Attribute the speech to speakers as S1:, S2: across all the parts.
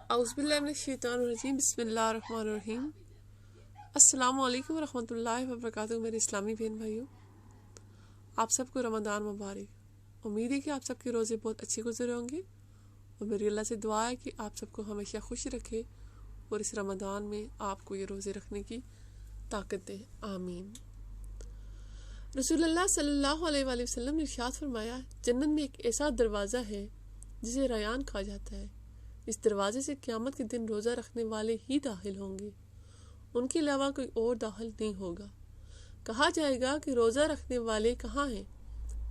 S1: اعوذ باللہ من الشیطان الرجیم، بسم اللہ الرحمن الرحیم۔ السلام علیکم ورحمۃ اللہ وبرکاتہ۔ میرے اسلامی بہن بھائیوں، آپ سب کو رمضان مبارک۔ امید ہے کہ آپ سب کے روزے بہت اچھے گزرے ہوں گے، اور میری اللہ سے دعا ہے کہ آپ سب کو ہمیشہ خوش رکھے اور اس رمضان میں آپ کو یہ روزے رکھنے کی طاقت دے، آمین۔ رسول اللہ صلی اللہ علیہ وآلہ وسلم نے ارشاد فرمایا، جنت میں ایک ایسا دروازہ ہے جسے ریان کہا جاتا ہے۔ اس دروازے سے قیامت کے دن روزہ رکھنے والے ہی داخل ہوں گے، ان کے علاوہ کوئی اور داخل نہیں ہوگا۔ کہا جائے گا کہ روزہ رکھنے والے کہاں ہیں؟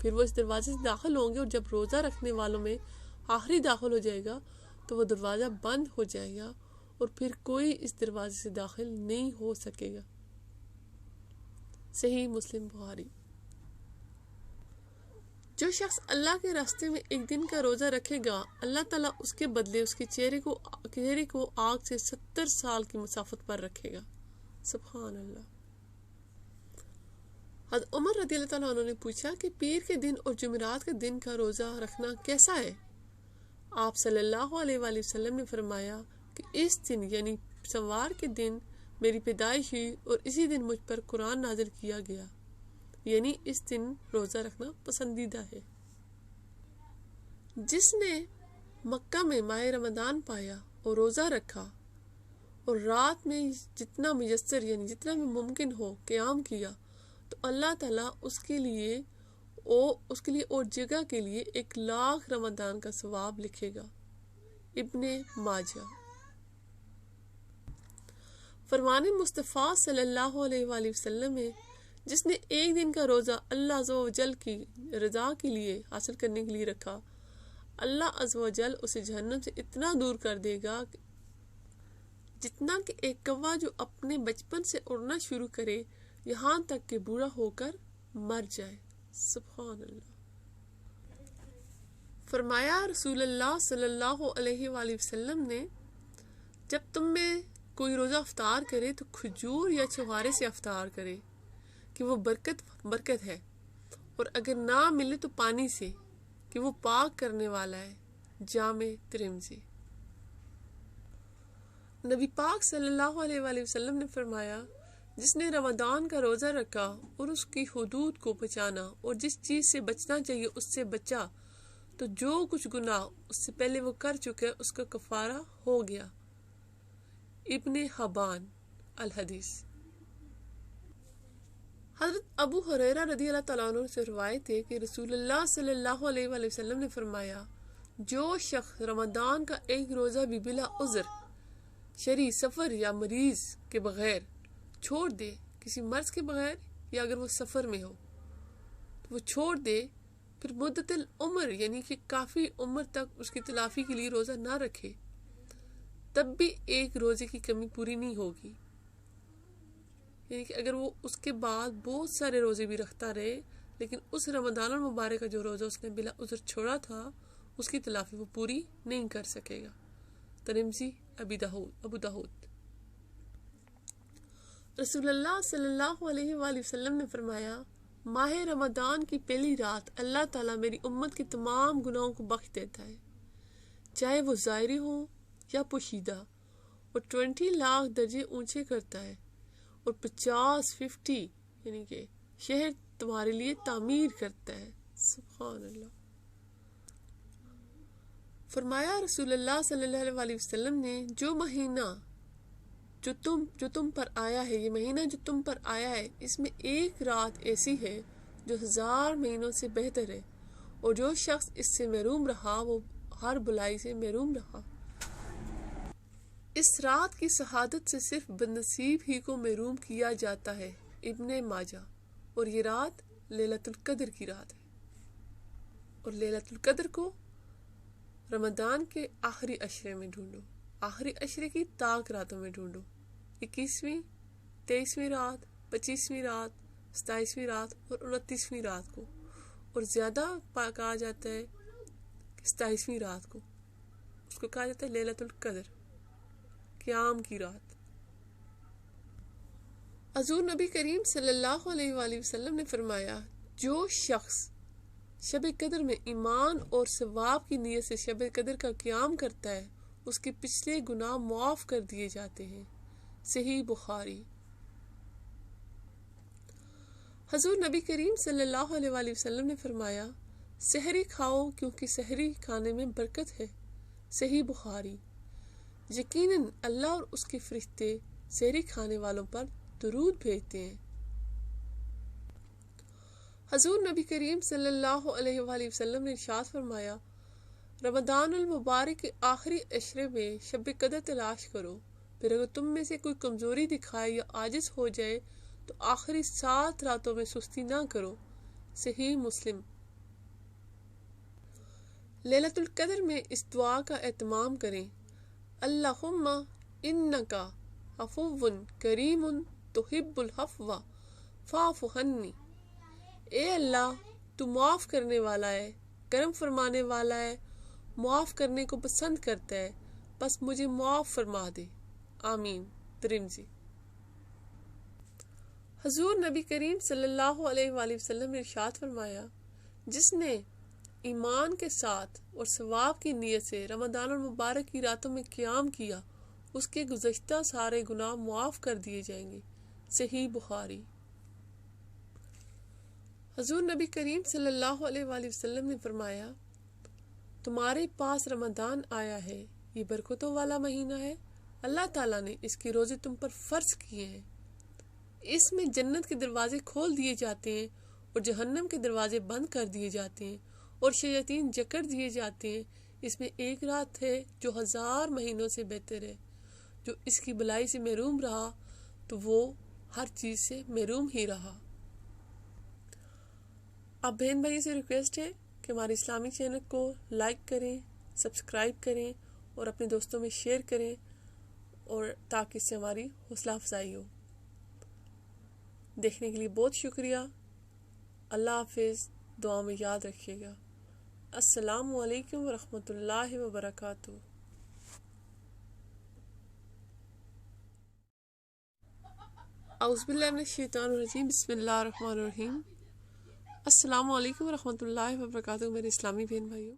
S1: پھر وہ اس دروازے سے داخل ہوں گے، اور جب روزہ رکھنے والوں میں آخری داخل ہو جائے گا تو وہ دروازہ بند ہو جائے گا، اور پھر کوئی اس دروازے سے داخل نہیں ہو سکے گا۔ صحیح مسلم بخاری۔ جو شخص اللہ کے راستے میں ایک دن کا روزہ رکھے گا، اللہ تعالیٰ اس کے بدلے اس کے چہرے کو آگ سے 70 سال کی مسافت پر رکھے گا۔ سبحان اللہ۔ حضرت عمر رضی اللہ تعالیٰ عنہ نے پوچھا کہ پیر کے دن اور جمعرات کے دن کا روزہ رکھنا کیسا ہے؟ آپ صلی اللہ علیہ وآلہ وسلم نے فرمایا کہ اس دن یعنی سوار کے دن میری پیدائش ہوئی، اور اسی دن مجھ پر قرآن نازل کیا گیا، یعنی اس دن روزہ رکھنا پسندیدہ ہے۔ جس نے مکہ میں ماہ رمضان پایا اور روزہ رکھا، اور رات میں جتنا میسر یعنی جتنا بھی ممکن ہو قیام کیا، تو اللہ تعالیٰ اس کے لیے اور جگہ کے لیے 1,00,000 رمضان کا ثواب لکھے گا۔ ابن ماجہ۔ فرمان مصطفیٰ صلی اللہ علیہ وآلہ وسلم ہے، جس نے ایک دن کا روزہ اللہ عز و جل کی رضا کے لیے حاصل کرنے کے لیے رکھا، اللہ عز و جل اسے جہنم سے اتنا دور کر دے گا جتنا کہ ایک کوا جو اپنے بچپن سے اڑنا شروع کرے یہاں تک کہ بوڑھا ہو کر مر جائے۔ سبحان اللہ۔ فرمایا رسول اللہ صلی اللہ علیہ وآلہ وسلم نے، جب تم میں کوئی روزہ افطار کرے تو کھجور یا چھوارے سے افطار کرے کہ وہ برکت ہے، اور اگر نہ ملے تو پانی سے کہ وہ پاک کرنے والا ہے۔ جامع ترمذی۔ نبی پاک صلی اللہ علیہ وآلہ وسلم نے فرمایا، جس نے رمضان کا روزہ رکھا اور اس کی حدود کو پہچانا اور جس چیز سے بچنا چاہیے اس سے بچا، تو جو کچھ گناہ اس سے پہلے وہ کر چکے اس کا کفارہ ہو گیا۔ ابن حبان الحدیث۔ حضرت ابو ہریرہ رضی اللہ تعالیٰ عنہ سے روایت ہے کہ رسول اللہ صلی اللہ علیہ وآلہ وسلم نے فرمایا، جو شخص رمضان کا ایک روزہ بھی بلا عذر، شرعی سفر یا مریض کے بغیر چھوڑ دے، کسی مرض کے بغیر یا اگر وہ سفر میں ہو تو وہ چھوڑ دے، پھر مدت العمر یعنی کہ کافی عمر تک اس کی تلافی کے لیے روزہ نہ رکھے، تب بھی ایک روزے کی کمی پوری نہیں ہوگی۔ یعنی کہ اگر وہ اس کے بعد بہت سارے روزے بھی رکھتا رہے، لیکن اس رمضان المبارک کا جو روزہ اس نے بلا عذر چھوڑا تھا اس کی تلافی وہ پوری نہیں کر سکے گا۔ ترمذی، ابو داؤد۔ رسول اللہ صلی اللہ علیہ وآلہ وسلم نے فرمایا، ماہ رمضان کی پہلی رات اللہ تعالیٰ میری امت کے تمام گناہوں کو بخش دیتا ہے، چاہے وہ ظاہری ہوں یا پوشیدہ، اور 20,00,000 درجے اونچے کرتا ہے، اور 50 یعنی کہ شہر تمہارے لیے تعمیر کرتا ہے۔ سبحان اللہ۔ فرمایا رسول اللہ صلی اللہ علیہ وسلم نے، جو مہینہ جو تم پر آیا ہے، یہ مہینہ جو تم پر آیا ہے، اس میں ایک رات ایسی ہے جو 1000 مہینوں سے بہتر ہے، اور جو شخص اس سے محروم رہا وہ ہر بلائی سے محروم رہا۔ اس رات کی شہادت سے صرف بدنصیب ہی کو محروم کیا جاتا ہے۔ ابن ماجہ۔ اور یہ رات لیلۃ القدر کی رات ہے، اور لیلۃ القدر کو رمضان کے آخری عشرے میں ڈھونڈو، آخری عشرے کی طاق راتوں میں ڈھونڈو، 21ویں 23ویں رات، 25ویں رات، 27ویں رات اور 29ویں رات کو، اور زیادہ کہا جاتا ہے کہ 27ویں رات کو، اس کو کہا جاتا ہے لیلۃ القدر، قیام کی رات۔ حضور نبی کریم صلی اللہ علیہ وآلہ وسلم نے فرمایا، جو شخص شب قدر میں ایمان اور ثواب کی نیت سے شب قدر کا قیام کرتا ہے اس کے پچھلے گناہ معاف کر دیے جاتے ہیں۔ صحیح بخاری۔ حضور نبی کریم صلی اللہ علیہ وآلہ وسلم نے فرمایا، سحری کھاؤ کیونکہ سحری کھانے میں برکت ہے۔ صحیح بخاری۔ یقیناً اللہ اور اس کے فرشتے سحری کھانے والوں پر درود بھیجتے ہیں۔ حضور نبی کریم صلی اللہ علیہ وآلہ وسلم نے ارشاد فرمایا، رمضان المبارک کے آخری عشرے میں شب قدر تلاش کرو، پھر اگر تم میں سے کوئی کمزوری دکھائے یا عاجز ہو جائے تو آخری 7 راتوں میں سستی نہ کرو۔ صحیح مسلم۔ لیلۃ القدر میں اس دعا کا اہتمام کریں، اللہم انکا عفو کریم تحب العفو فاعف عنی۔ اے اللہ، تو معاف کرنے والا ہے، کرم فرمانے والا ہے، معاف کرنے کو پسند کرتا ہے، بس مجھے معاف فرما دے۔ آمین۔ ترمذی۔ حضور نبی کریم صلی اللہ علیہ وآلہ وسلم نے ارشاد فرمایا، جس نے ایمان کے ساتھ اور ثواب کی نیت سے رمضان المبارک کی راتوں میں قیام کیا، اس کے گزشتہ سارے گناہ معاف کر دیے جائیں گے۔ صحیح بخاری۔ حضور نبی کریم صلی اللہ علیہ وآلہ وسلم نے فرمایا، تمہارے پاس رمضان آیا ہے، یہ برکتوں والا مہینہ ہے، اللہ تعالیٰ نے اس کے روزے تم پر فرض کیے ہیں۔ اس میں جنت کے دروازے کھول دیے جاتے ہیں اور جہنم کے دروازے بند کر دیے جاتے ہیں اور شیاطین جکڑ دیے جاتے ہیں۔ اس میں ایک رات ہے جو 1000 مہینوں سے بہتر ہے۔ جو اس کی بلائی سے محروم رہا تو وہ ہر چیز سے محروم ہی رہا۔ آپ بہن بھائی سے ریکویسٹ ہے کہ ہمارے اسلامی چینل کو لائک کریں، سبسکرائب کریں اور اپنے دوستوں میں شیئر کریں، اور تاکہ اس سے ہماری حوصلہ افزائی ہو۔ دیکھنے کے لیے بہت شکریہ۔ اللہ حافظ۔ دعا میں یاد رکھیے گا۔ السلام علیکم ورحمۃ اللہ وبرکاتہ۔ اعوذ باللہ من الشیطان الرجیم، بسم اللہ الرحمن الرحیم۔ السلام علیکم ورحمۃ اللہ وبرکاتہ میرے اسلامی بہن بھائیوں۔